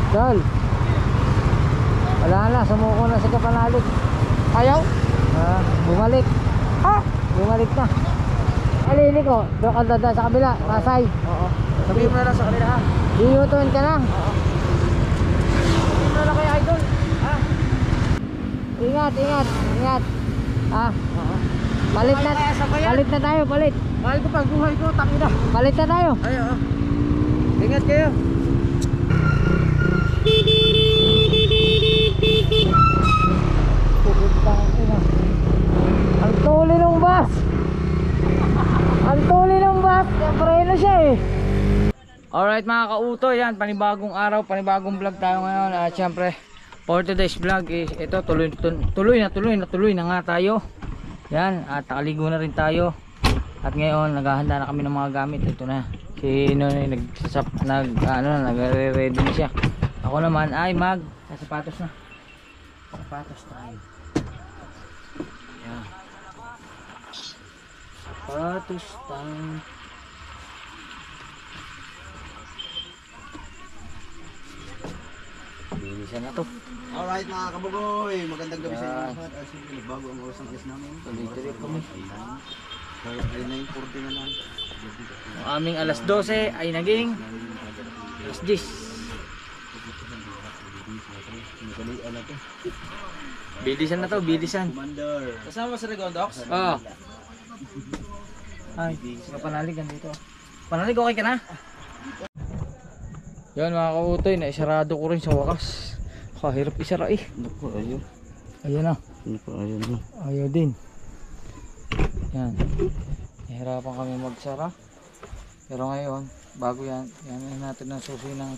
Dol. Wala na, sumuko na si Kapanalig. Ayaw? Bumalik. Bumalik na. Alili ko, doon ka dada sa kabila, Pasay. Oo. Sabihin mo na lang sa kanila ha. Iyutuin ka na. Oo. Sabihin mo na lang kay Idol. Ha? Ingat, ingat, ingat. Oo. Palit na, palit na tayo, palit. Mahal ko pag buhay ko, takina. Palit na tayo. Ay, oo. Ingat kayo. Ang tuli ng bus. Ang tuli ng bus. Preno siya eh. Alright mga kauto, yan, panibagong araw, panibagong vlog tayo ngayon. At syempre, for today's vlog is ito, tuloy na nga tayo. Yan, at nakaligo na rin tayo. At ngayon, naghahanda na kami ng mga gamit. Ito na, si Noy nagre-ready na siya. Ako naman ay sapatos na. Sapatos tayo. Yan. Sapatos tayo. Bilisan na to. Alright mga kabugoy, magandang gabi sa inyo lahat. As usual, bago ang oras ng alis namin. Tuloy-tuloy kami. Ay 9:40 na lang. Ang aming alas 12 ay naging alas 10. Bilisan na to, bilisan. Commander. Kasama sa Regondox? Oo. Ay, Panalig dito. Panalig, okay ka na? Yan mga kautoy, naisarado ko rin sa wakas. Kahirap isara eh. Naku, ayaw. Ayun na. Naku, ayaw na. Ayaw din. Yan. Nahirapan kami magsara. Pero ngayon, bago yan, yan natin ang susi ng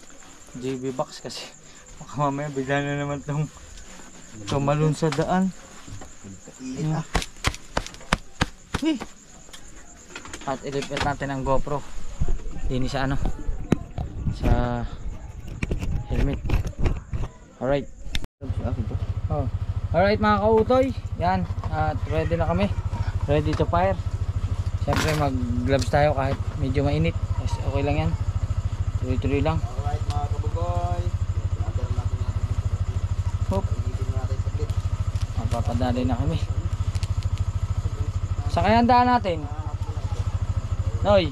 JB box kasi baka mamaya bigla na naman itong tumalon sa daan. Init ah. At ilipit natin ang GoPro. Dini sa ano? Sa helmet. Alright. Oh. Alright mga kautoy. Yan. At ready na kami. Ready to fire. Siyempre mag gloves tayo kahit medyo mainit. Okay lang yan. Tuloy-tuloy lang. Alright mga kabugoy. Hop. Magpapadali na kami. Saan kaya ang daan natin? Noy.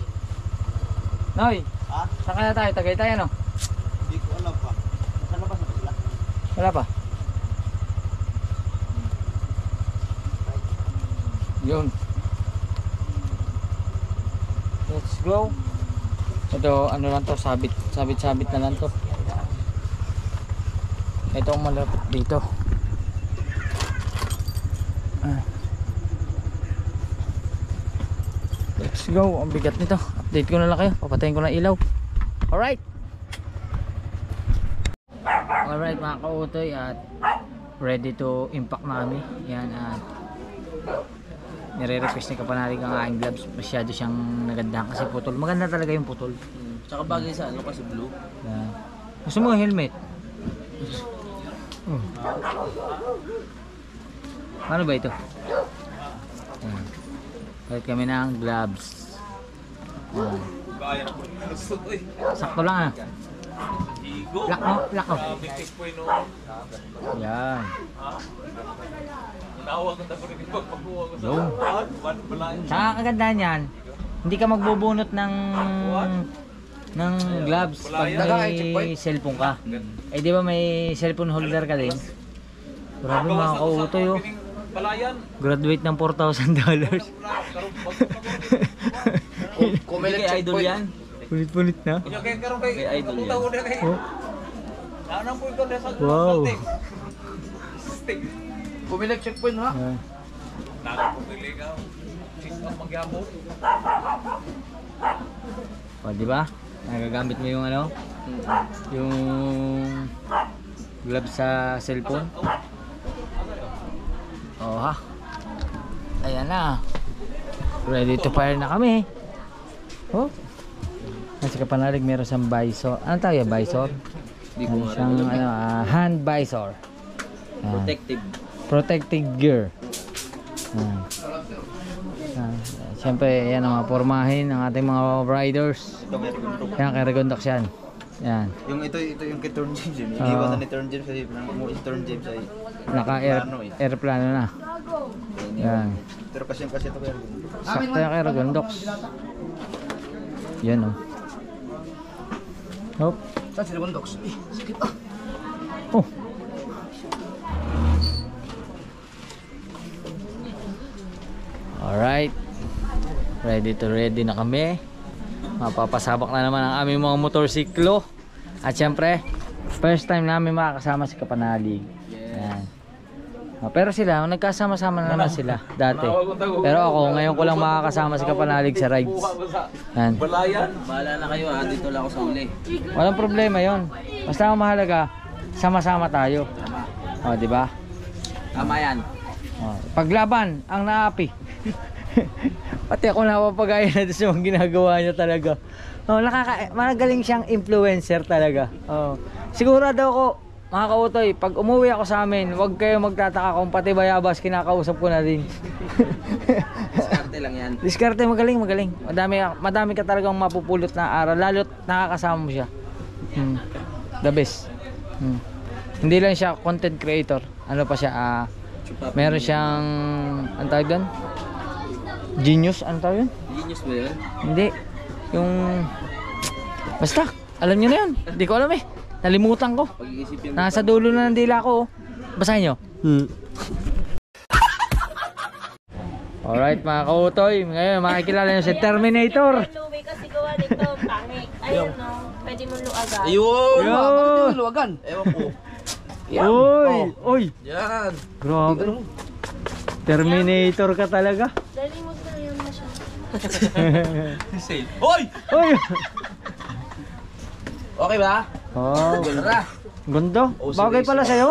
Noy. Ha? Saan kaya tayo? Tagaytay ano? Hindi ko alam pa. Saan labas na ba sila? Wala pa. Yun. Let's go. Ito ano lang to, sabit na lang to. Ito ang malapit dito. Let's go. Ang bigat nito. Update ko na lang kayo. Papatayin ko na ilaw. Alright. Alright mga kautoy, at ready to impact na kami. Yan, at nire-request ni Kapanalig ang aking gloves. Masyado siyang nagandahan kasi putol. Maganda talaga yung putol. Tsaka bagay sa ano kasi blue. Yan. Gusto mo helmet? Ano ba ito? Yan. Kahit kami ng gloves. Yan. Sakto lang ah. Lock mo, lock mo. Yan. Yung. Saka kagandahan yan, hindi ka magbubunot ng gloves pag may cellphone ka. Eh di ba may cellphone holder ka din? Grabe mga kautoy oh. Graduate ng $4,000. Kung may idol yan. Punit-punit na. Kay idol yan. Oh. Wow. Pumilag checkpoint ha? O di ba? Nagagamit mo yung ano? Yung glove sa cellphone. Oh ha. Ayan na. Ready to fire na kami. Oh. Nasa Kapanalig meron siyang visor. Ano tawag yan? Visor? Meron siyang hand visor. Protective. Protective gear. Siyempre yan ang mga pormahin ng ating mga riders. Yan kay Regondox yan. Yan. Yung ito yung kay Turn James yun. Iniwasan ni Turn James kasi si Turn James ay Naka-airplano na. Yan. pero kasi ito kaya. Sakto yung kay Ragondox. Yan oh. Hop. Saan si Ragondox? Sakit ah. Oh. Alright. Ready na kami. Mapapasabak na naman ang aming mga motorsiklo. At syempre, first time namin makakasama si Kapanalig. Yan. Pero sila, nagkasama-sama na naman sila dati. Pero ako, ngayon ko lang makakasama si Kapanalig sa rides. Yan. Bahala na kayo ha, dito lang ako sa uli. Walang problema yon. Basta ang mahalaga, sama-sama tayo. O, di ba? Tama yan. O, paglaban ang naapi. Pati ako napapagaya na sa mga ginagawa niya talaga. Oh, magaling siyang influencer talaga. Oh. Sigurado ako, mga kautoy, pag umuwi ako sa amin, huwag kayo magtataka kung pati bayabas kinakausap ko na din. Diskarte lang yan. Diskarte, magaling. Madami ka talagang mapupulot na aral, lalo't nakakasama mo siya. The best. Hindi lang siya content creator. Ano pa siya? Meron siyang, ano tawag doon? Genius, ano tawag yun? Genius ba yun? Hindi. Yung... Basta, alam nyo na yun. Hindi ko alam eh. Nalimutan ko. Nasa dulo na ng dila ko. Basahin nyo. Alright mga kautoy. Ngayon makikilala nyo si Terminator. Luwi kasi gawa nito, pangit. Ayun no, pwede mo luagan. Ayun! Yo! Bakit yung luwagan? Ewan ko. Uy! Yan! Grabe. Terminator ka talaga. Dali mo na yun na siya. Hoy! Uy! Okay ba? Oh, Tara! gundo. Oh, sige, Bagay pala sige. sa'yo.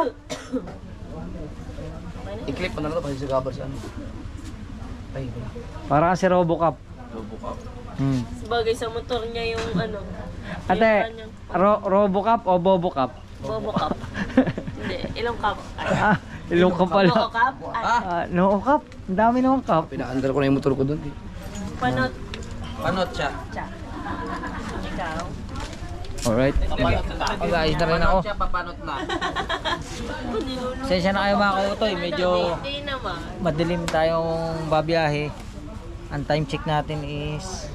I-clip mo na lang kasi sa cover sa ano. Ay, Para si Robocop. lubok up. Bagay sa motor niya yung ano. Ate, Robocop o Bobocop? Bobo cup. Hindi, ilong cup. Ilong ka pala. Bobo cup. No cup. Ang dami naman cup. Pinaandar ko na yung motor ko doon. Panot. Panot siya. Ikaw. Alright. Mag-ayos na rin ako. Siya papanot na. Sensya na kayo mga kautoy. Medyo Hindi naman. madilim tayong babiyahe. Ang time check natin is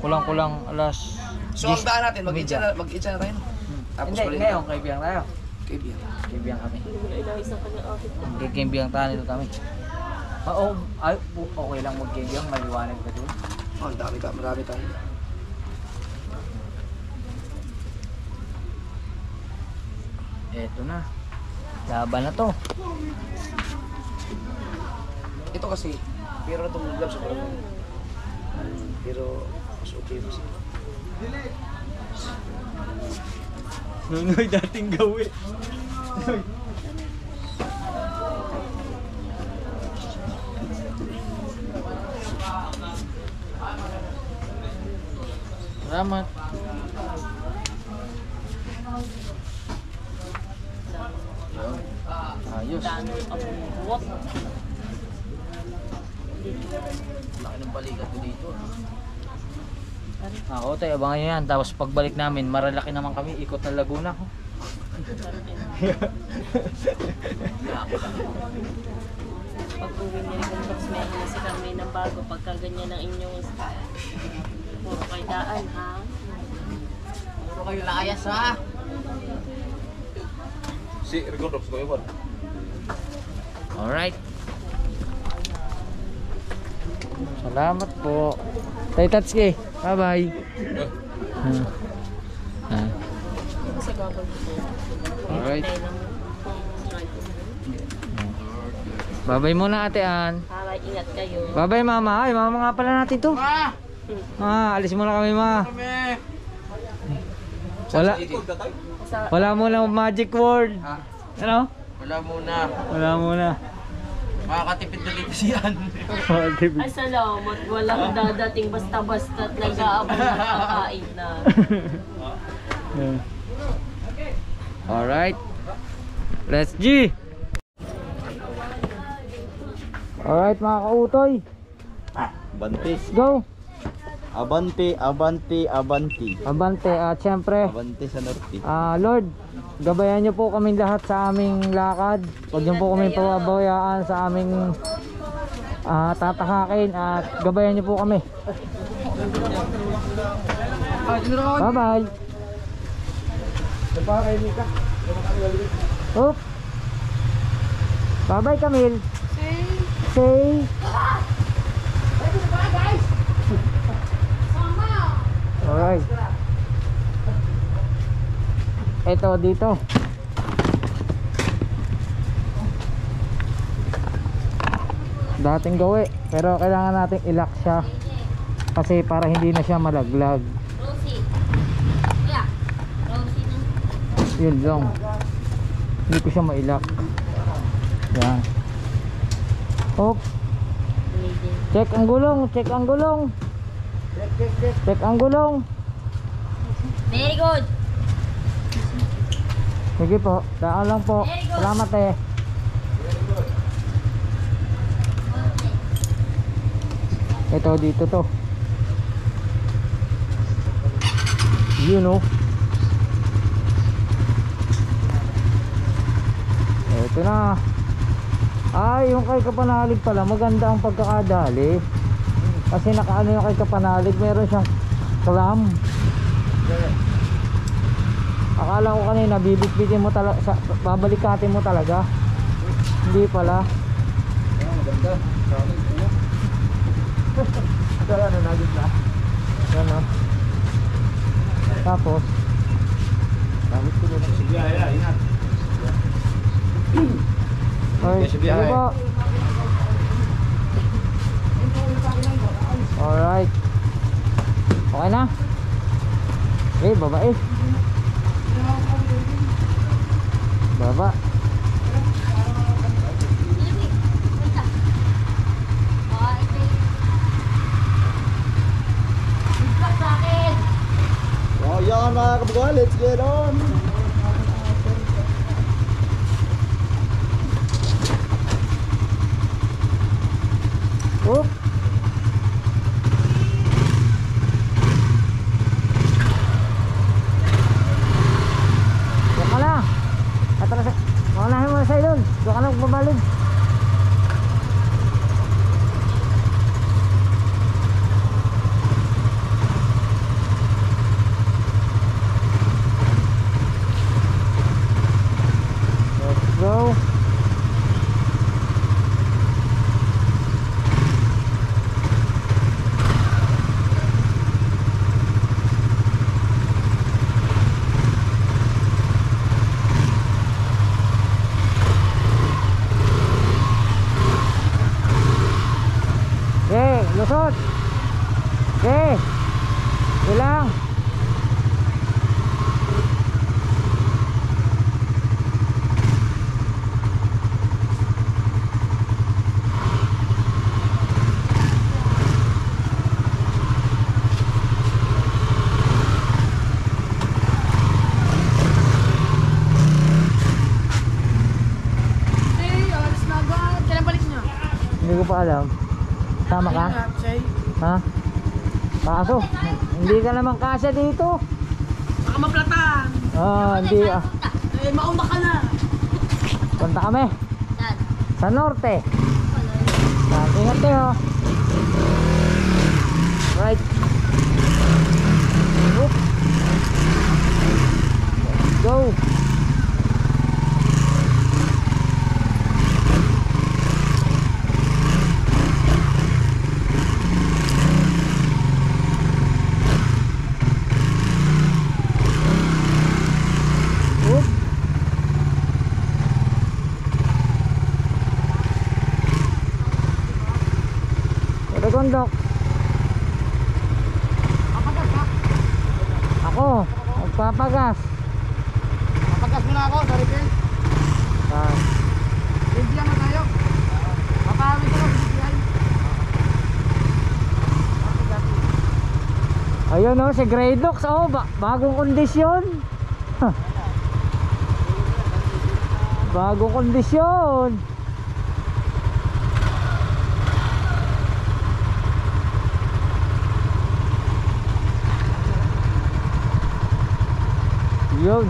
kulang alas So ang daan natin, mag-itcha na tayo. Tapos Hindi, ngayon kaibiyang tayo. Kaibiyang kami. Inayos na kanya office. Kaibiyang tayo nito kami. Okay lang mag-kaibiyang, maliwanag ka doon. Oh, ang dami ka, marami tayo. Eto na. Laban na to. Ito kasi, pero itong gloves ko. Pero, mas okay mo siya. Nunoy dating gawin. Salamat. Ayos. What? Laki ng balikat ko dito. Ako tayo, abangan nyo yan. Tapos pagbalik namin, maralaki naman kami. Ikot ng Laguna. Pag uwi niya rin kung box, may kasi kami ng bago. Pagka ganyan ang inyong puro kayo daan, ha? Puro kayo layas ha? Si Rigondox ko yun. Alright. Salamat po. Tay Tatsuki. Bye bye. Sa gabag po. Alright. Tayo ng Bye bye muna ate Ann. Para ingat kayo. Bye bye mama. Ay mama nga pala natin to. Alis muna kami ma. Wala muna magic word. Ano? Wala muna. Makakatipid na dito siyan. Ay, salamat. Walang dadating basta-basta at nag-aabang ng kakain na. Alright. Let's G. Alright mga kautoy. Bantis. Go. Abante, abante, abante. Abante. At syempre, Abante sa norte. Lord, gabayan niyo po kaming lahat sa aming lakad. Huwag niyo po kaming pababayaan sa aming tatakakin at gabayan niyo po kami. Bye bye. Oop. Bye bye Camille. Say. Alright. Ito dito. Dating gawi, pero kailangan natin i-lock siya kasi para hindi na siya malaglag. Rosie. Yeah. Rosie na. Yun lang. Hindi ko siya ma-lock. Yan. Hop. Check ang gulong, check ang gulong. Check ang gulong. Very good. Sige po, daan lang po. Salamat eh. Ito dito to. Yun oh. Ito na. Ay, yung kay Kapanalig pala, maganda ang pagkakadali. Kasi nakaano yung kay Kapanalig, meron siyang clamp. Akala ko kanina bibit-bitin mo talaga, babalikatin mo talaga. Hindi pala. Maganda. Ito ano na gitna. Yan o. Tapos gamit ko doon. Sige, ingat. Ay, sige po. Alright. Okay na? Eh, baba eh. Baba. Oh, yan mga kabugan, let's get on. Oop. Doon ka na. Atras. Maunahin mo na sa'yo doon. Doon ka na babalik. Let's go. Okay, lusot. Okay. Ilang. Hindi ko pa alam. Tama ka? Ha? Kaso, hindi ka naman kasya dito. Baka maplatan. Hindi ah. Eh, mauna ka na. Punta kami. Sa norte. Ingat kayo. Right. Oop. Let's go. Oop. Gondok. Ako, magpapagas. Papagas muna ako, sorry Ken. Ah, Ready lang na tayo. Papawin ko lang, bigyan. ayun oh, si Gradox. Oh, bagong kondisyon. Bagong kondisyon. Yun.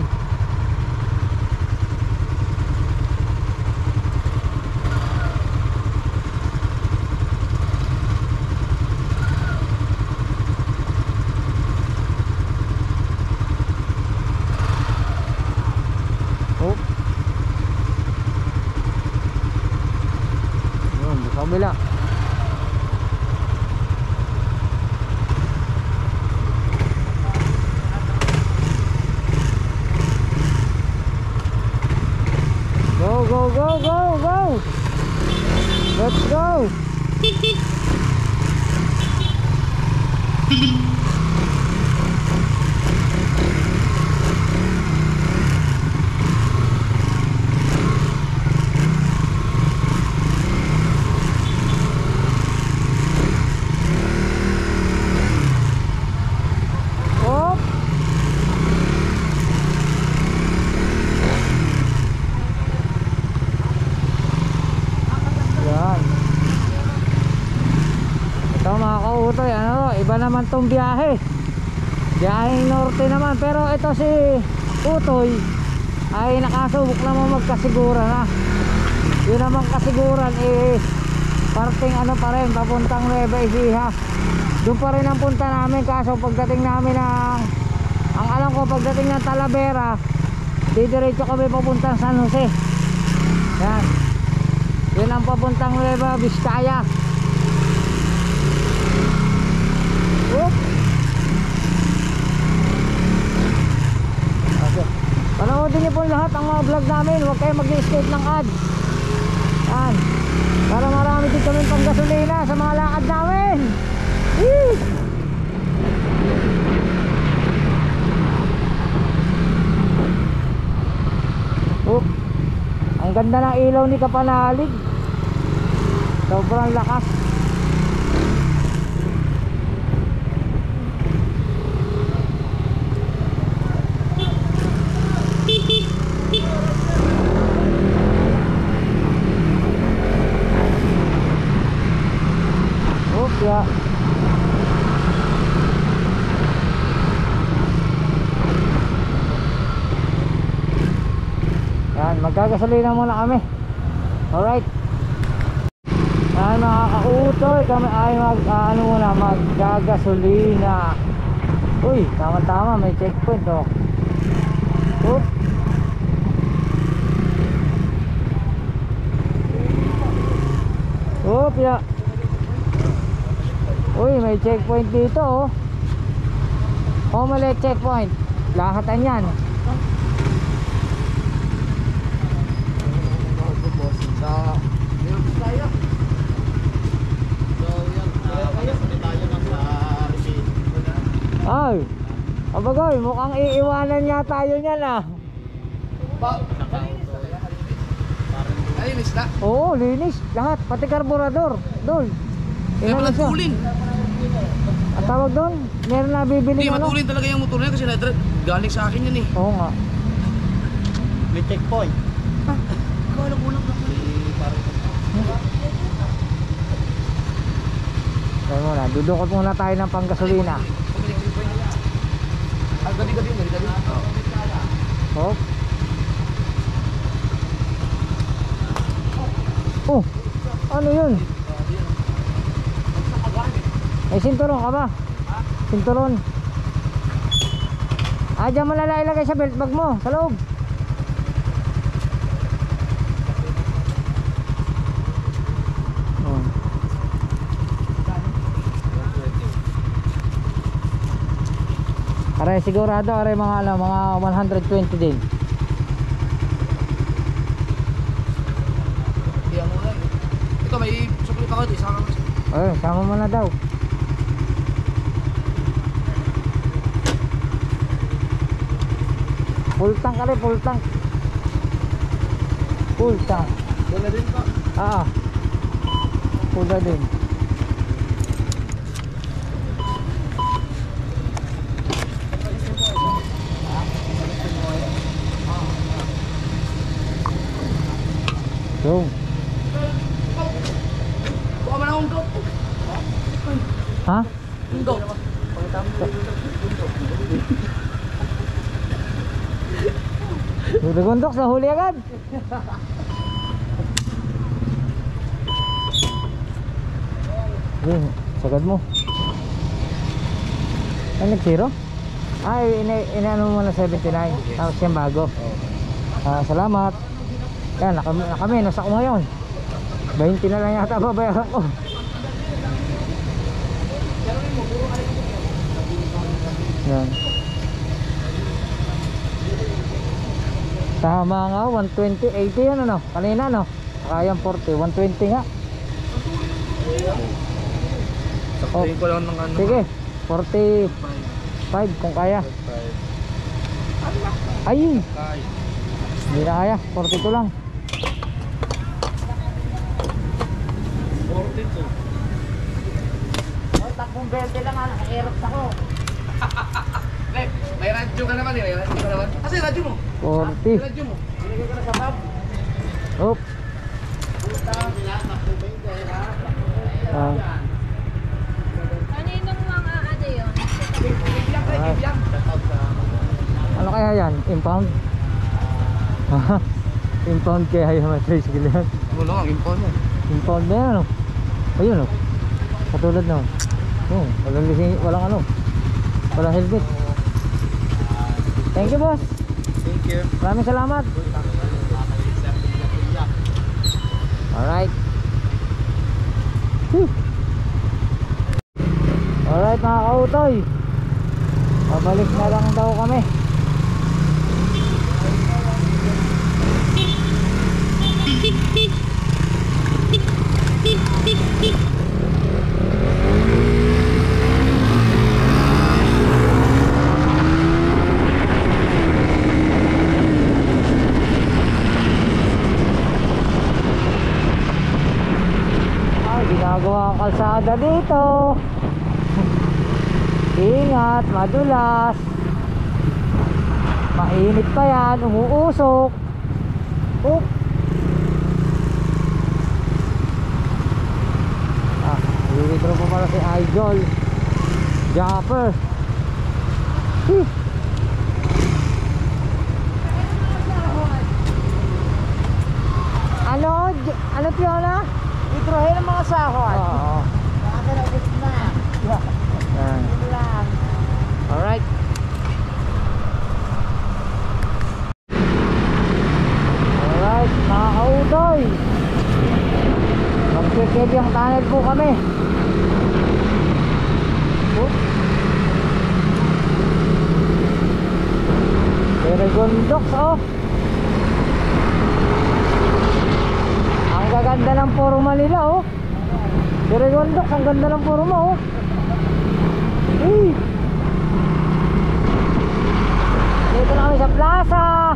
Oh. Yun, sa kabila. Go, go, go, go, go! Let's go! Hop! Yan. Ito mga kautoy, ano, iba naman tong biyahe. Biyaheng norte naman, pero ito si Utoy ay nakasubok naman magkasiguran na. Yun naman kasiguran eh parting ano pa rin, papuntang Nueva Ecija. Doon pa rin ang punta namin, kaso pagdating namin ang alam ko pagdating ng Talavera, didiretso kami papuntang San Jose. Yan. Yun ang papuntang Nueva Vizcaya. Oop. Okay. Panoodin niyo po lahat ang mga vlog namin. Huwag kayo mag-escape ng ads. Yan. Para marami din kami pang gasolina sa mga lakad namin. Woo! Oop. Ang ganda ng ilaw ni Kapanalig. Sobrang lakas. Opya. Yan, magkagasolina muna kami. Alright. Yan mga kautoy, kami ay magkagasolina. Uy, tama-tama, may checkpoint oh. Oop. Oop, ya. Uy, may checkpoint dito oh. Oh, mali checkpoint. Lahatan yan. Ay, abagoy, mukhang iiwanan nga tayo niyan ah. Linis na. Oo, linis. Lahat, pati karburador. Dol. Kaya pala tulin. Ang tawag doon, meron na bibili Hindi, ano? matulin talaga yung motor niya kasi galing sa akin yan eh. Oo nga. May checkpoint. Kulang-kulang na. Kaya muna, dudukot muna tayo ng panggasolina. Gabi-gabi. Oh. Oh, ano yun? May sinturon ka ba? Sinturon. Diyan mo lala ilagay sa belt bag mo, sa loob. Oh. Aray sigurado, aray mga mga 120 din. Ito may sukli pa ko dito, isama mo. Sama mo na daw. Full tank ka rin, full tank. Full tank. Doon na din pa. Full na din. So, Buka man akong goat. ha? Goat. Nagundok sa huli agad. Yun, sagad mo. Ay, nag-zero? Ay, inaano mo na 79. Tapos yung bago. Salamat. Yan, nakaminos ako ngayon. 20 na lang yata babayaran ko. Yan. Tama nga, 120, 80 yan ano. Kanina no? Kayang 40, 120 nga. Saktuhin ko lang ng ano. Sige, 45 kung kaya. Ay! Hindi na kaya, 42 lang. 42. Oh, takbong 20 lang, naka-aerox ako. May radyo ka naman eh. May radyo ka naman. Kasi radyo mo. 40. Radyo mo. Binigay ko na sa bag. Oop. Kaninong mga ano yun? Ano kaya yan? Impound? Impound kaya yung matricycle yan. Ano lang ang impon mo. Impound na yan ano? Ayun o. Katulad na. Walang ano. Walang helmet. Thank you boss. Thank you. Maraming salamat. Alright. Alright mga kautoy, pabalik na lang daw kami. Ginagawa ang kalsada dito. Ingat, madulas. Mainit pa yan, umuusok. Oop. Dito po pala si Idol Jumper. Ano Fiona? Itrohin ang mga sahod. Oo. Nakakalabot na. Yan. Yun lang. Alright. Alright, mga kautoy, magkikibyang tunnel po kami. Gondok oh. Ang gaganda ng forma nila oh. Gondok, ang ganda ng forma oh. Dito na kami sa plaza.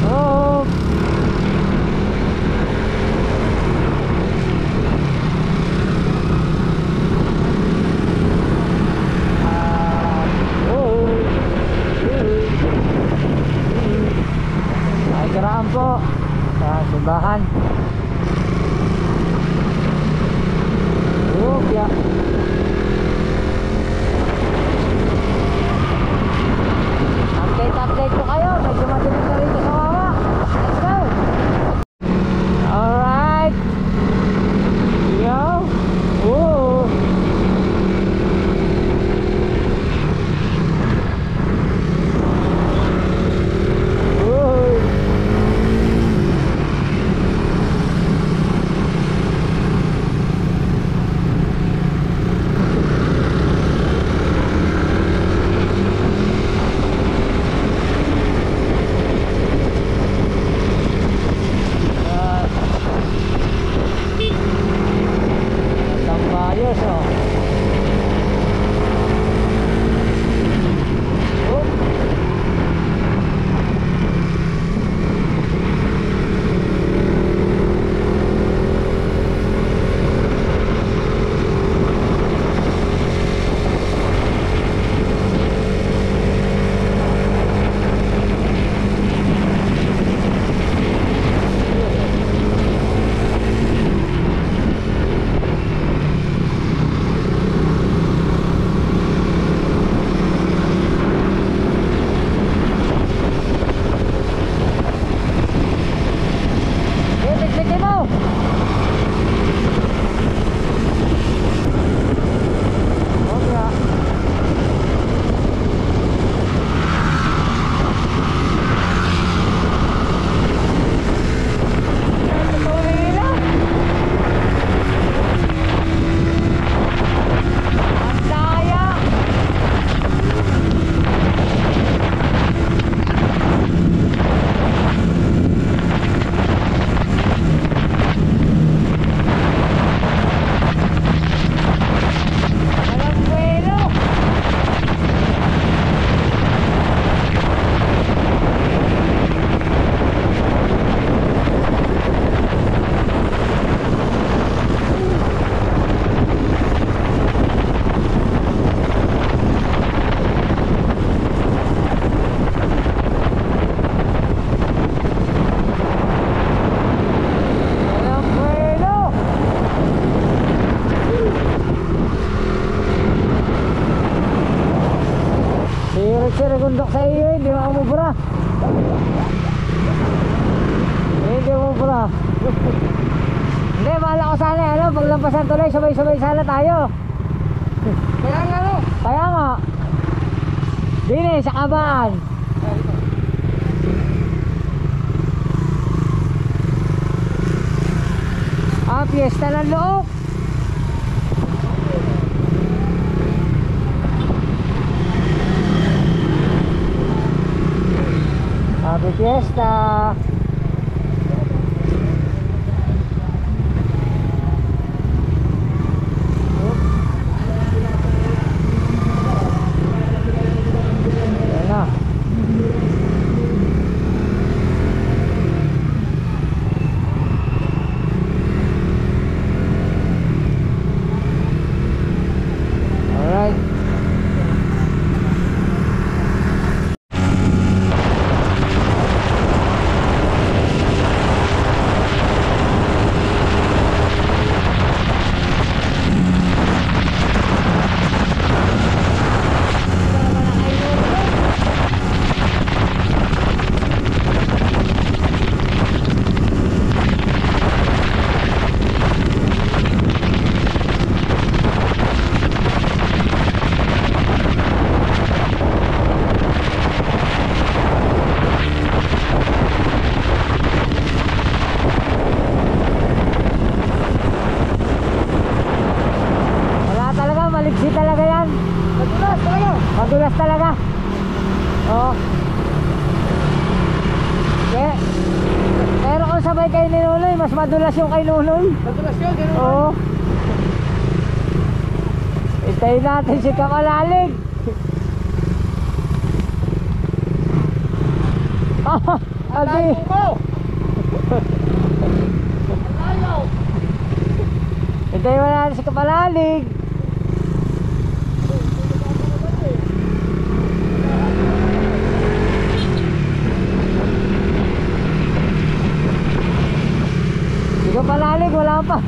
Oh. Ay, karaan po sa simbahan. magsirigundok sa iyo, hindi mo umubra. Hindi umubra. Hindi, bahala ko sana, ano, paglampasan tuloy, sabay-sabay sana tayo. Kaya nga no. Kaya nga. Dini, sa kabaan. Piyesta ng Look. Happy Fiesta. Ayan na. Alright. Maliksi talaga yan. Madulas talaga. Madulas talaga. Oo. Pero kung sabay kayo ni Nunoy, mas madulas yung kay Nunoy. Madulas yun, gano'n. Oo. Hintayin natin si Kamalalig. Adi. Hintayin mo natin si Kamalalig. Ikaw palalig, wala pa.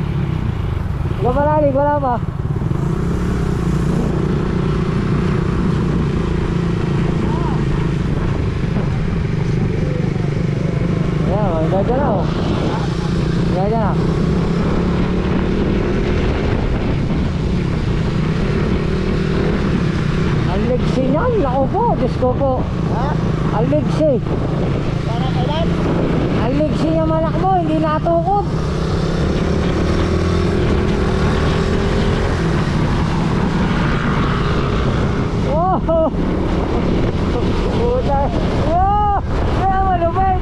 Ikaw palalig, wala pa. Ayan, magdadya na oh. Magdadya na. Ang ligsi niyan, naku po, Diyos ko po. Ang ligsi. Ang ligsi niya manak mo, hindi natukod. Oh! Puta! Oh! Kaya malupit!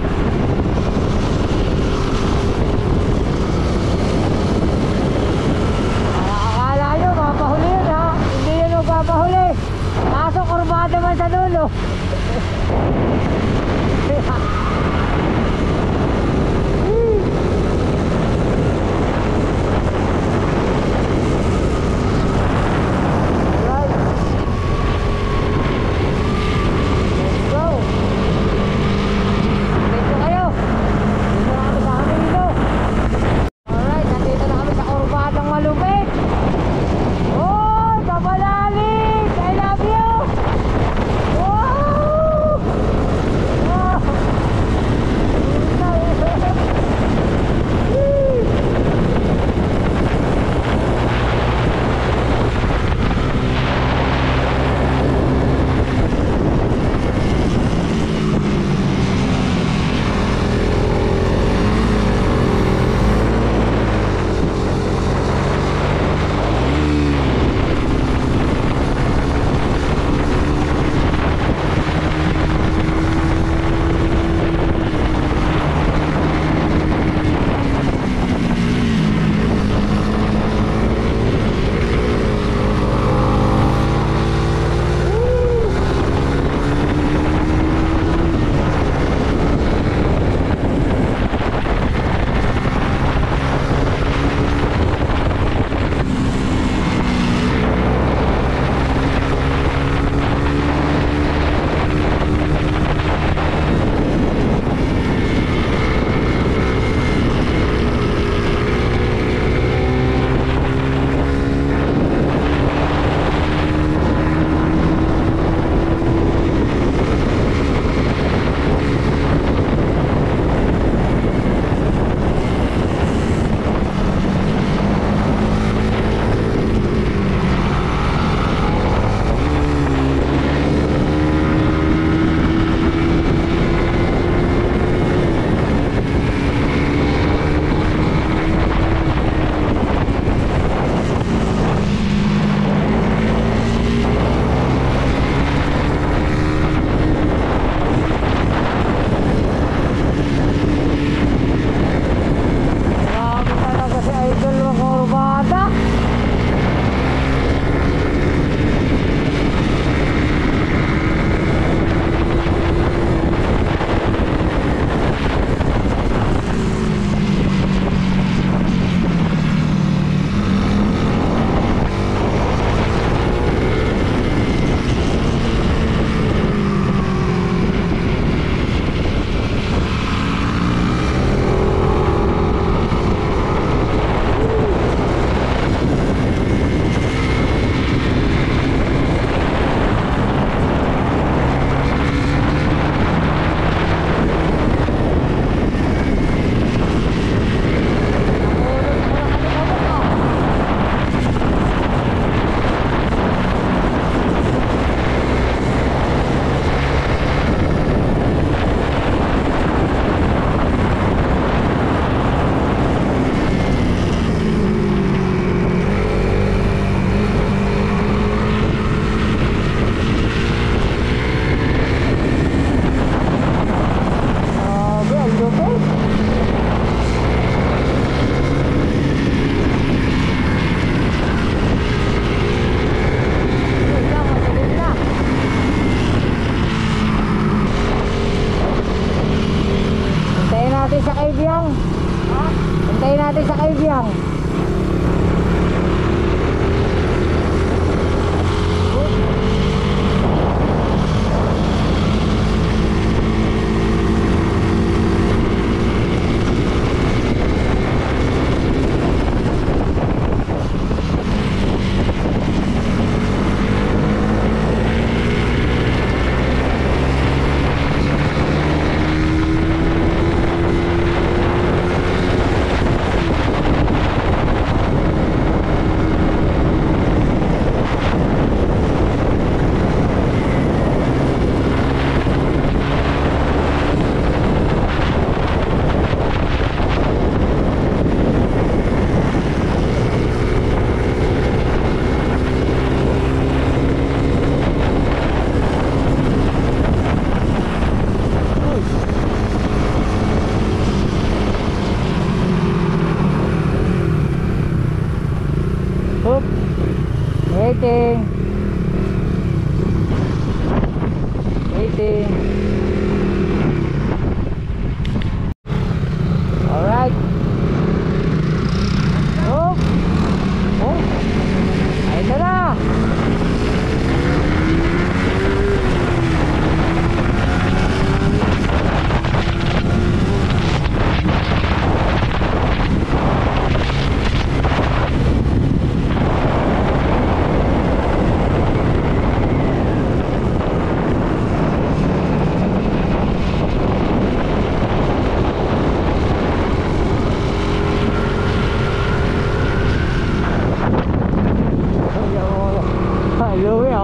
Akala nyo, mapahuli yun ha? Hindi yun magpapahuli. Kaso kurbada man sa dulo.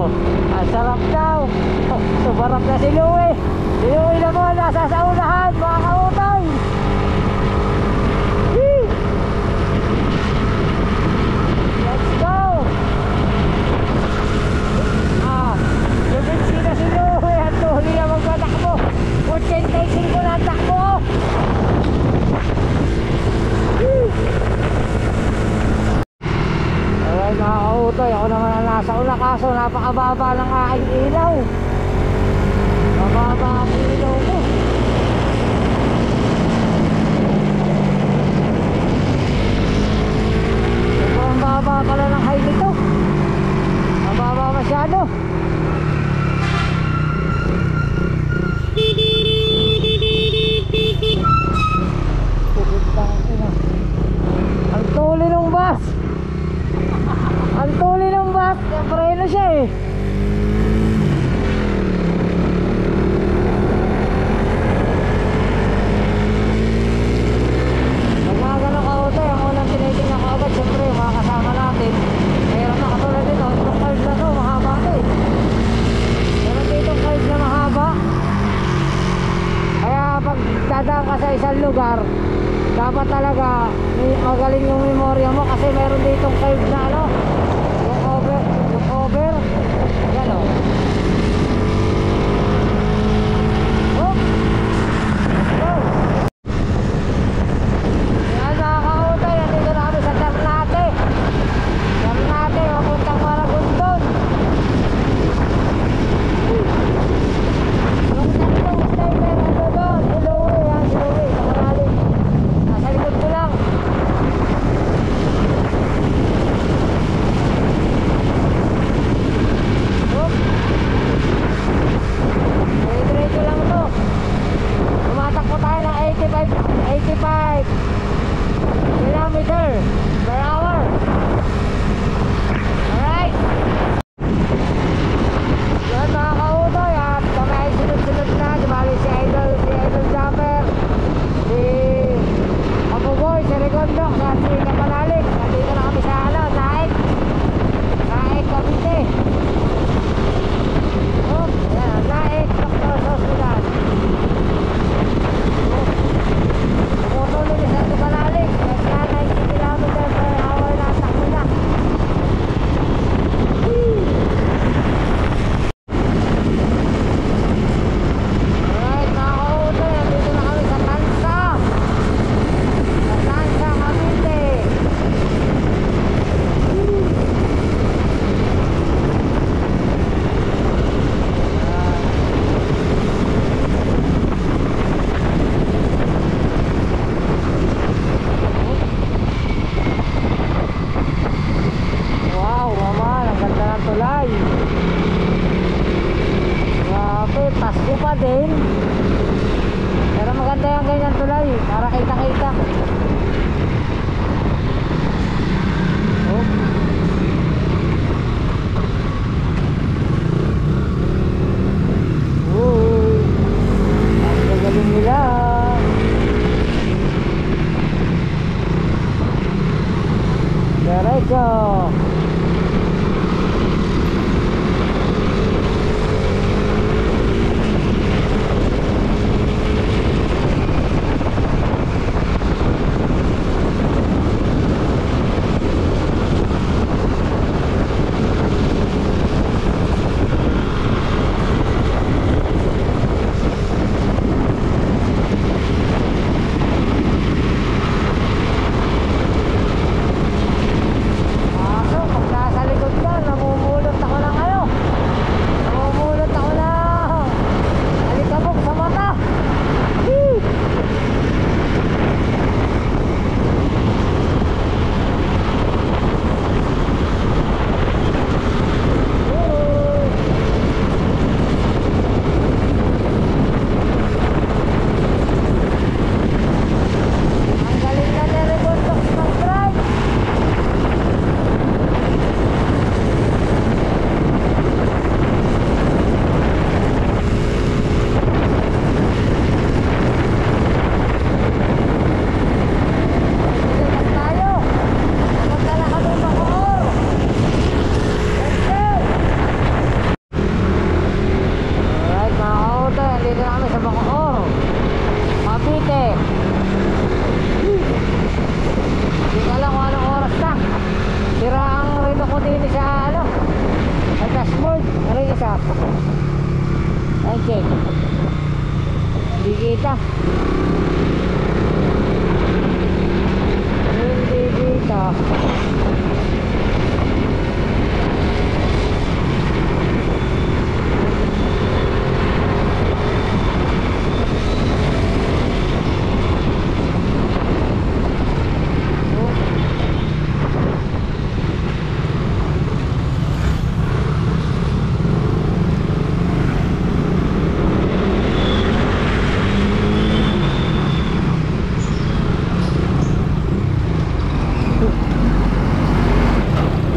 daw. Ang sarap daw. Sumarap na si Louie. Si Louie naman nasa sa unahan mga kautoy. Whee! Let's go. Lumiksi na si Louie. Ang tuloy na magpatakbo. 85 na ang takbo. Alright mga kautoy, ako naman ang nasa una kaso napakababa ng aking ilaw. Mababa ang ilaw ko. Ang baba pala ng height nito. Mababa masyado. Ang tuloy ng bus. Ang tuloy ng bus. Preno siya eh. Nagmagano ka auto. Ang unang tinitingnan ko agad. Siyempre yung mga kasama natin. Mayroon na katulad dito. Itong card na to. Mahaba to eh. Meron dito card na mahaba. Kaya pag dadaan ka sa isang lugar, dapat talaga magaling yung memorya mo kasi meron ditong curve na ano, yung over yan o. Oh! Go! Yan mga kautay, nandito na kami sa Ternate. Ternate, mapuntang Maragondon. Yung tatlong sniper ano doon, si Louie, yan si Louie, nakalalim. Nasa likod ko lang. Oop. Diretso lang to. Tumatakbo tayo ng 85 kilometer per hour. Alright. Yan mga kautoy at kami ay sunod-sunod na. Dumali si Idol Jumper, si Abuboy, si Regondo, at si Kapanalig. Nandito na kami sa ano, Naik Cavite. Oh, yan, Naik Doctor's Hospital. Tumutuloy ni Sir Kapanalig. Nagka 90 km per hour na ang takbo na. Alright mga kautoy, nandito na kami sa Tansa. Sa Tansa, Cavite. Wow, mama, ang ganda ng tulay. Grabe, Pasko pa din. Pero maganda yung ganyan tulay, para kita-kita. Oh. Oh. Ang gagaling nila. Diretso. kita. Ay, check. Hindi kita. Hindi kita.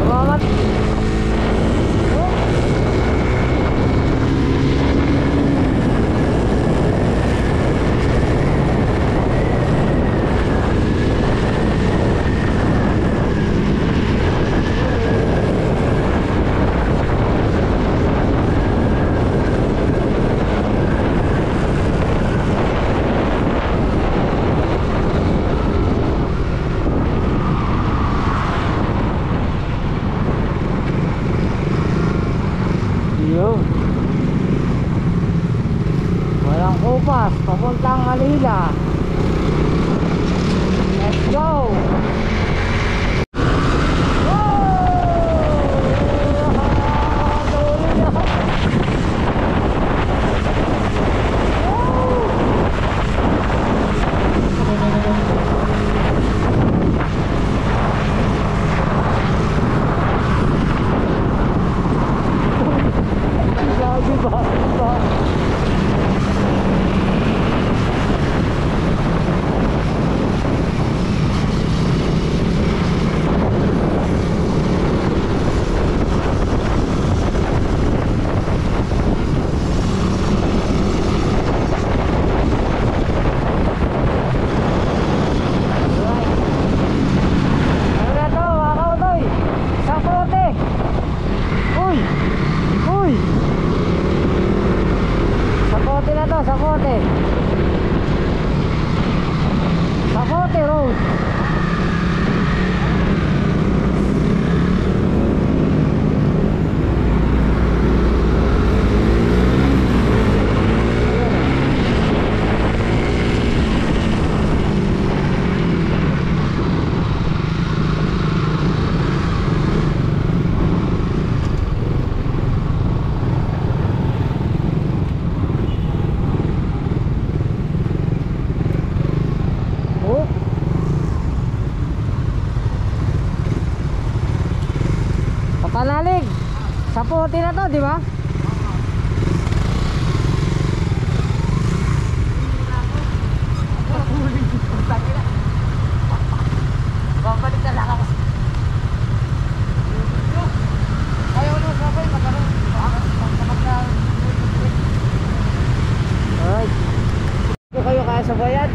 Salamat. Yun. Walang kupas, papuntang Manila. Let's go! Lagi ba? Ano na to, mga kautoy? Sa kote! Uy! Uy! Sapote na to, Sapote. Sapote Road. Oh. Papalalig. Sapote na to, di ba? Babalik na lang ako. Ayaw na sabay, magkaroon. Alright. Kung kayo kaya sabayan,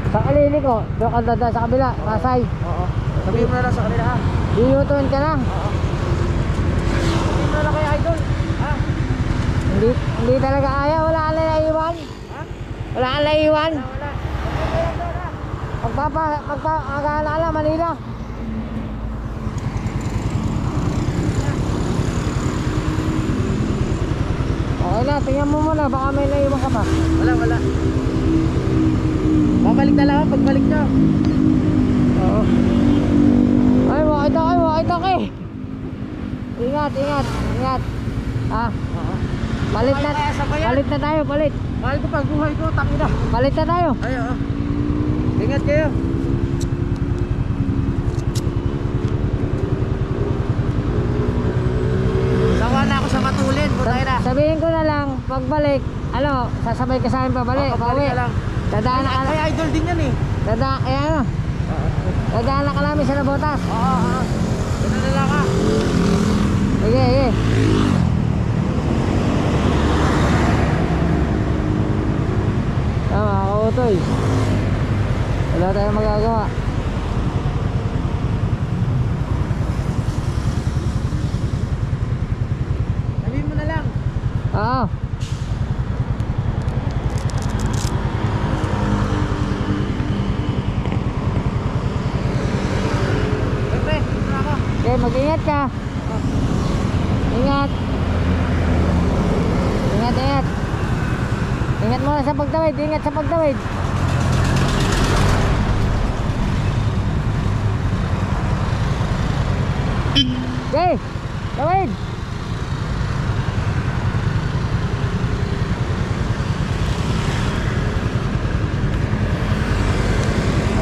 sa kalili ko, doon ka dada sa kabila, Pasay. Oo. Sabihin mo na lang sa kanila ha. Lulutuin ka na. Sabihin mo na lang kay Idol. Ha? Hindi talaga ayaw, wala ka na naiwan. Ha? Wala ka naiwan. Wala. Magpapaalala, Manila. Okay na, tingnan mo muna, baka may naiwan ka pa. Wala. Babalik na lang ako pagbalik nyo. Oo. Ay, wakita ka eh. Ingat. Ah, palit na tayo, palit. Mahal ko pag buhay ko, takina. Palit na tayo. Ay, oo. Ingat kayo. Sawa na ako sa matulin, butay na. Sabihin ko na lang, pagbalik, sasabay ka sa akin pabalik, pauwi. na lang. Dadaan na ka Ay, Idol din yan eh. Dadaan na ka namin sa Nabotas. Oo. Ganun na lang ha. Sige. Tama, kautoy. Wala tayong magagawa. Sabihin mo na lang. Oo. Siyempre, dito na ako. Okay, mag-ingat ka. Ingat. sa pagtawid, ingat sa pagtawid. Okay, tawid.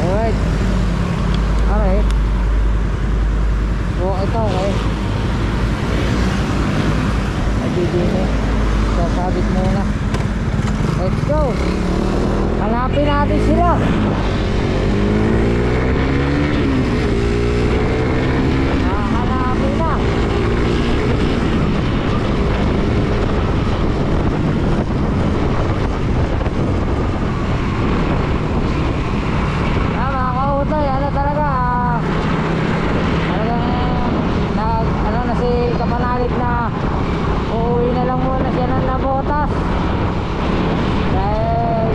Alright. Alright. Oh, ito, okay. Nagdidini. Sasabit muna. Let's go. Hanapin natin sila. Hanapin na. Mga kautoy, ano talaga, talagang ano na si Kapanalit na uuwi na lang muna siya ng Nabotas dahil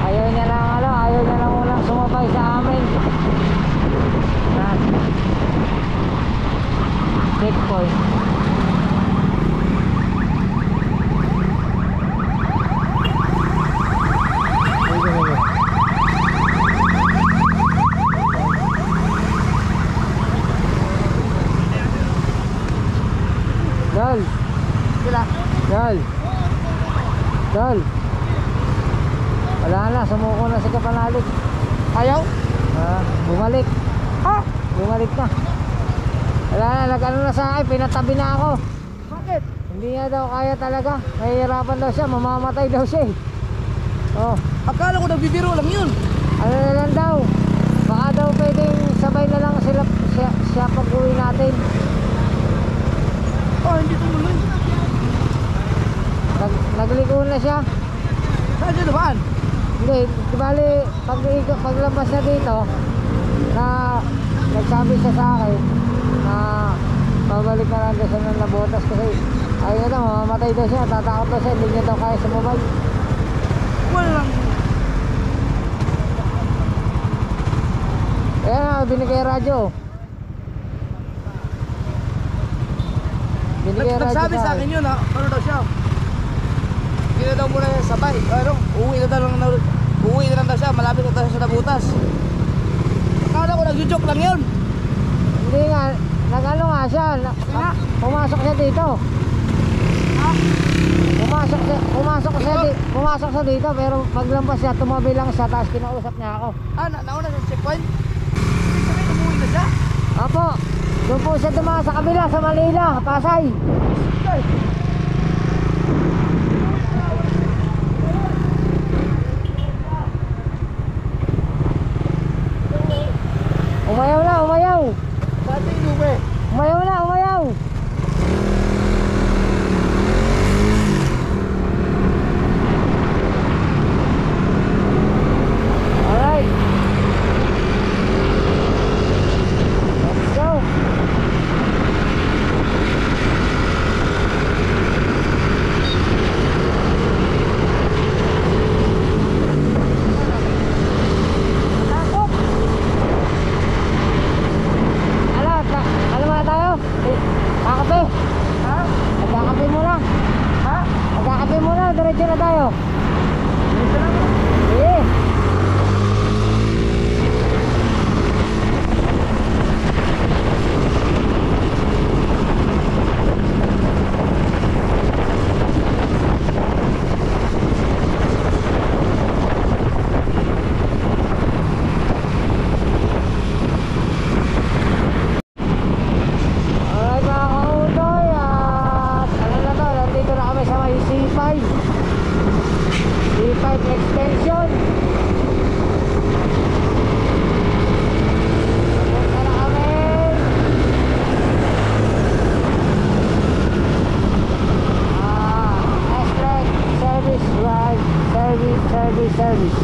ayaw niya lang munang sumabay sa amin na checkpoint. Dal. Sila. Dal. Dal. Wala na, sumuko na si Kapanalit. Ayaw? Bumalik. Ha? Bumalik na. Wala na, nag-ano na sa akin, pinatabi na ako. Bakit? Hindi niya daw kaya talaga. Nahihirapan daw siya, mamamatay daw siya eh. Oh, Akala ko nagbibiro lang yun. ano na lang daw. Baka daw pwedeng sabay na lang siya pag-uwi natin. Oh, hindi tumuloy. Nagliko na siya. Saan siya naman? Hindi, bali paglabas na dito na nagsabi siya sa akin na babalik na lang daw siya ng Nabotas kasi ayun na daw, mamamatay daw siya, tatakot daw siya, hindi niya daw kaya sumabay. Walang. Kaya na, binigay radyo. Nagsabi sa akin yun ha. Ano daw siya? Hindi na daw muna sabay. Ano? Uuwi na lang daw siya. Malapit na daw siya sa Nabotas. Akala ko nag-joke lang yun. Hindi nga, nag-ano nga siya, pumasok siya dito. Ha? Pumasok siya dito pero paglampas siya, tumabi lang siya tapos kinausap niya ako. Nauna sa checkpoint? Sabi, umuwi na siya? Apo, doon po siya dumaan sa kabila, sa Manila, Pasay. Ay. Umayaw na, umayaw. Dati inuwi. Umayaw na, umayaw. Alright. Let's go. Takot. Ano muna tayo? Kakape. Ha? Magkakape muna. Ha? Magkakape muna, diretso na tayo. Dito lang. Sige. Alright mga kautoy, ano na to, nandito na kami sa may C5 extension. Punta na kami. S-Track Service Drive, Service.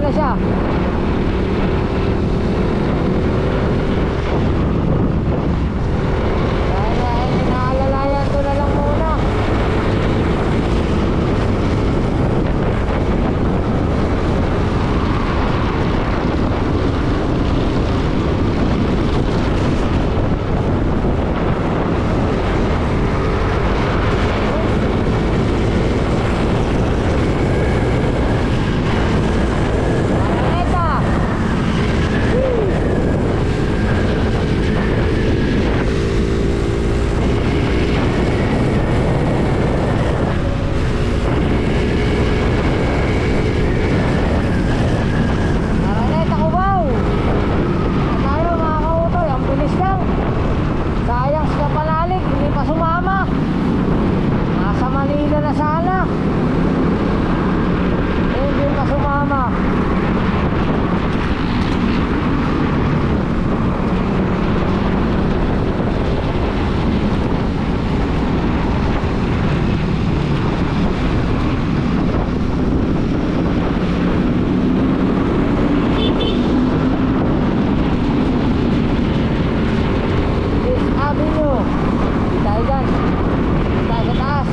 na siya. Kaya naalalayan ko na lang muna. Araneta! Araneta Cubao! At tayo mga kautoy, ang bilis lang. Sayang sa panalig, hindi pa sumama. Nasa Manila na sana. Hindi pa sumama. This Avenue. Di tayo dyan. Di tayo sa taas.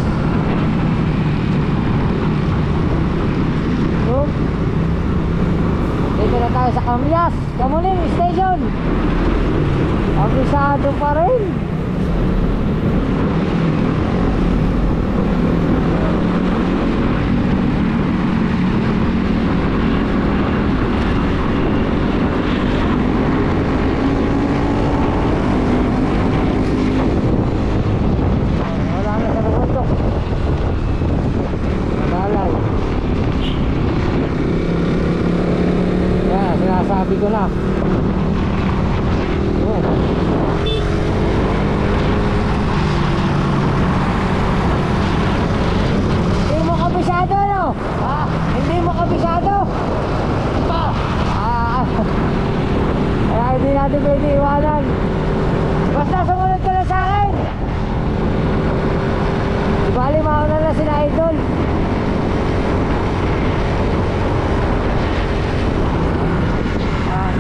So, dito na tayo sa Camyas Kamuning Station. Abisado pa rin. Wala na sa bundok. Magalay. Yan, sinasabi ko na. Oh. Hindi mo kabisado, no? Ha? Hindi mo kabisado? Pa! Kaya hindi natin pwede iwanan. Basta sumunod ka na sa akin. Di bali, mauna na sila idol. Ah.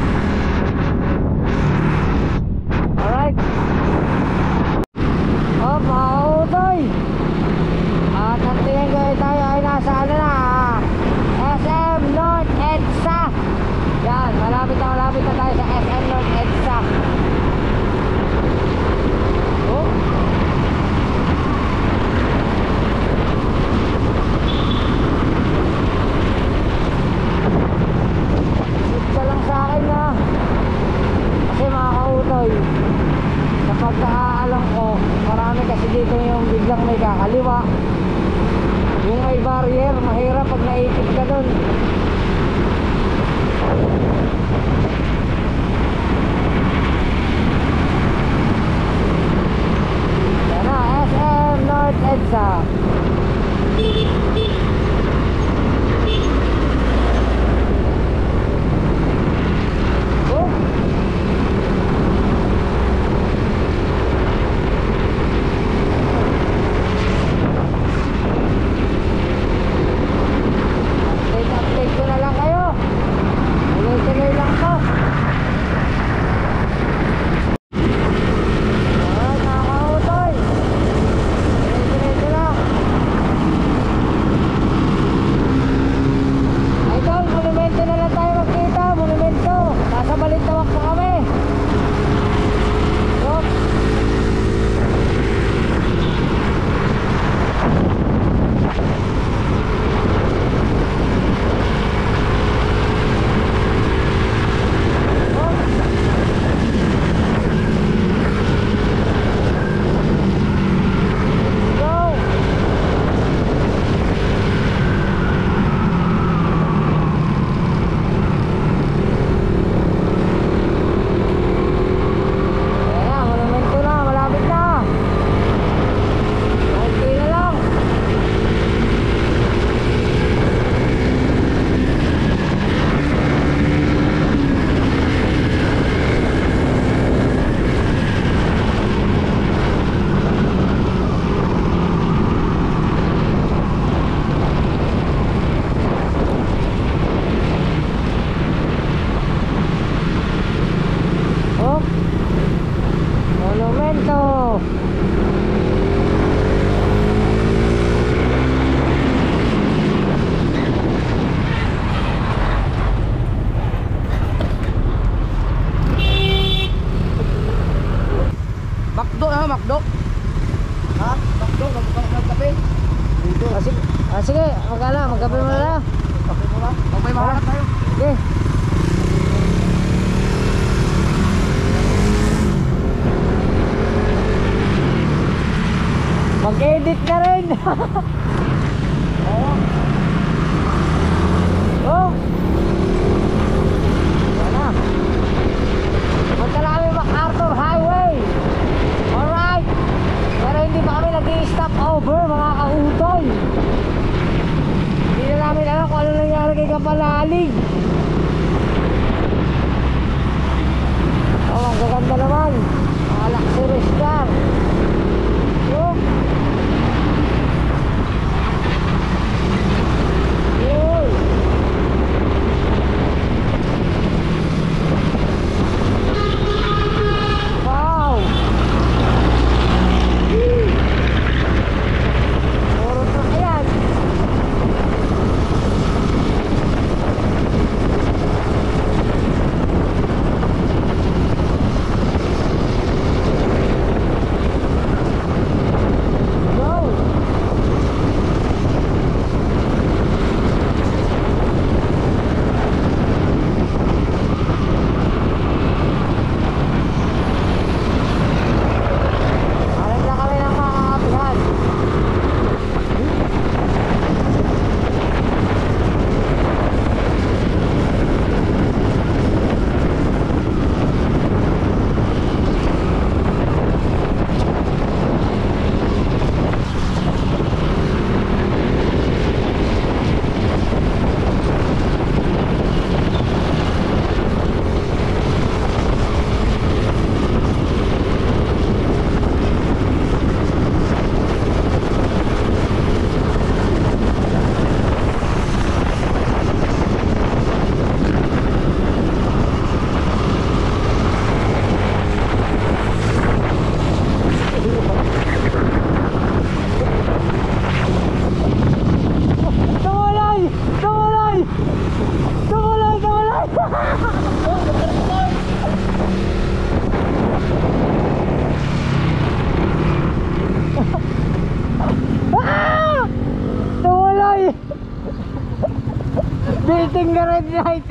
Pagkape mo na. Kape mo na. Pag may mahanap tayo. Okay. Mag-edit na rin. Oh. Wala. Punta na kami MacArthur Highway. Alright. Pero hindi pa kami nag-i-stop over mga kautoy. Hindi na namin alam kung ano nangyari kay Kapalalig. Oh, ang gaganda naman. Mga luxurious car. Oh. Yun. Wow. Puro truck yan. Alam na kami ng makakapihan. Tawalay! Tawalay! Tawalay! Tawalay! Ah! Tawalay! Building the red light!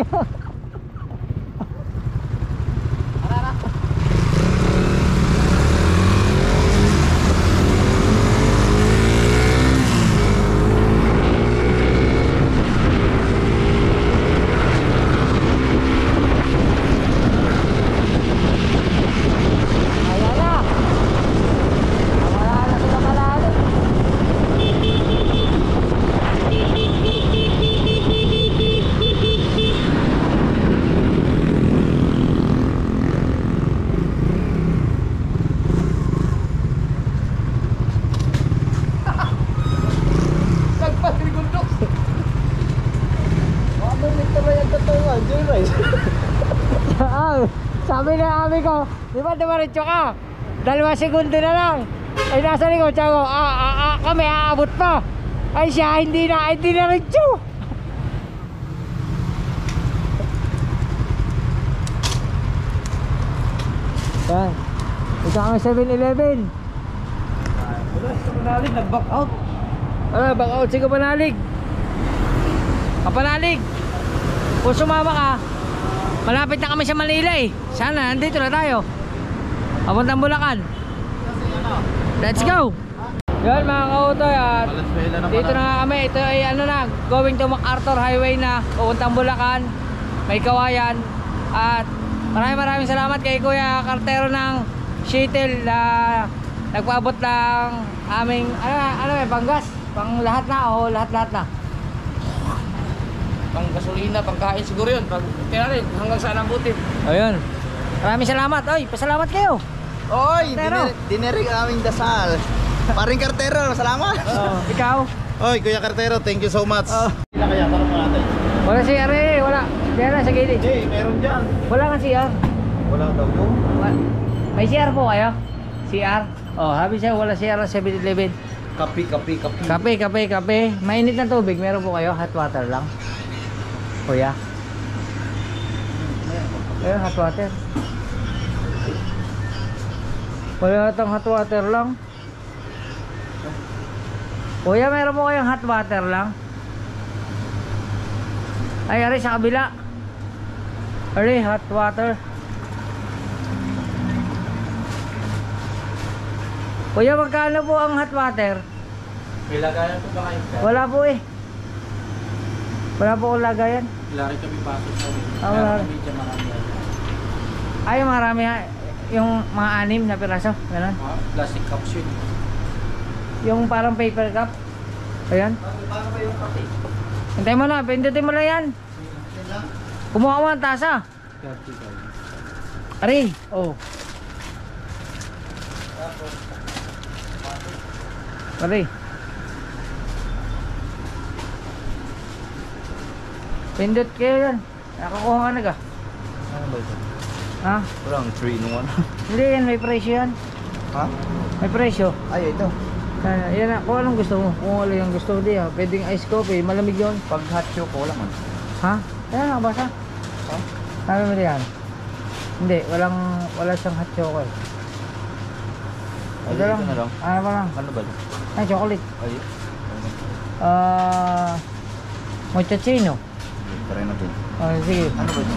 Ayan na! Wala na sila malalim. Sagpas, Rigundok. Ano nito ba yung totoo? Joyride. Ah, sabi na ami ko, di ba dumaritso ka? 2 segundo na lang. Ay nasa likod, siya ko, kami aabot pa. Ay siya, hindi na ritso. Yan, ito kami 7-Eleven. Wala, sa Manalig, nag-back out. Back out si Kapanalig. Kapanalig, kung sumama ka, malapit na kami sa Manila eh. Sana, nandito na tayo. Papuntang Bulacan. Let's go! Yan mga kautoy at dito na nga kami. Ito ay ano na, going to MacArthur Highway na, papuntang Bulacan. May Kawayan. At maraming salamat kay Kuya Kartero ng Shuttle na nagpaabot ng aming panggas, pang lahat na o lahat na. Pang gasolina, pang kain siguro yun. Pag tinarin, hanggang saan ang butin. Ayun. Maraming salamat. Oy, pasalamat kayo. Oy, Kartero. dinirig ang aming dasal. Paring Kartero, salamat. Ikaw? Oy, Kuya Kartero, thank you so much. Ilan kaya tanong mo natin? Wala CR eh, wala. Diyan na sa gilid. Hey, meron dyan. Wala nga CR. Wala daw yun. May CR po kayo? CR? Oh, sabi siya wala CR sa 7-Eleven. Kape. Mainit na tubig, meron po kayo? Hot water lang. Kuya. Ayun, hot water. Wala itong hot water lang. Kuya, meron po kayong hot water lang? Ay, ari sa kabila. Ari, hot water. Kuya, magkano po ang hot water? May lagayan po ba kayo? Wala po eh. Wala po akong lagayan. Lari kami pasok sa amin. Ah, wala. Medyo marami. Ay, marami ha. Yung mga 6 na piraso. Ganun. Plastic cups yun. Yung parang paper cup. Ayan. Paano ba yung kape? Hintay mo na. Pindutin mo lang yan. Kumuha mo ang tasa. Ari. Oh. Ari. Pindot kayo yan. Nakakuha ka na ka. Ano ba ito? Ha? Parang 3 in 1. Hindi yan. May presyo yan. Ha? May presyo. Ay, ito. Yan na. Kung anong gusto mo. Kung ano yung gusto mo di ha. Pwedeng ice coffee. Malamig yun. Pag hot choco, wala man. Ha? Yan nakabasa. Ha? Sabi mo diyan. Hindi. Wala siyang hot chocolate. Ay, Ito ito na lang. Ano pa lang? Ano ba? Ay, chocolate. Ay, Mochaccino. try natin. Sige. Ano ba ito?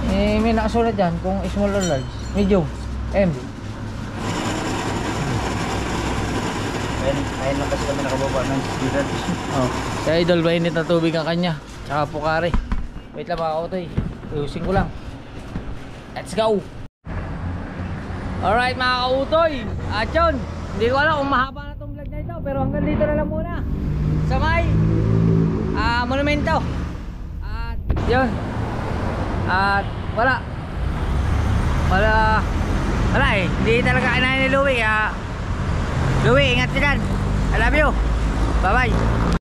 May nakasulat dyan kung small or large. Medium. M. Ayun lang kasi kami nakababa ng student. Oh. Kaya idol, mainit na tubig ang kanya. Tsaka pukari. Wait lang mga kautoy. Ayusin ko lang. Let's go! Alright mga kautoy. At yun, hindi ko alam kung mahaba na itong vlog na ito. Pero hanggang dito na lang muna. Sa may monumento. At yun. At wala eh. Hindi talaga kinain ni Louie. Louie, ingat ka dyan. I love you. Bye bye.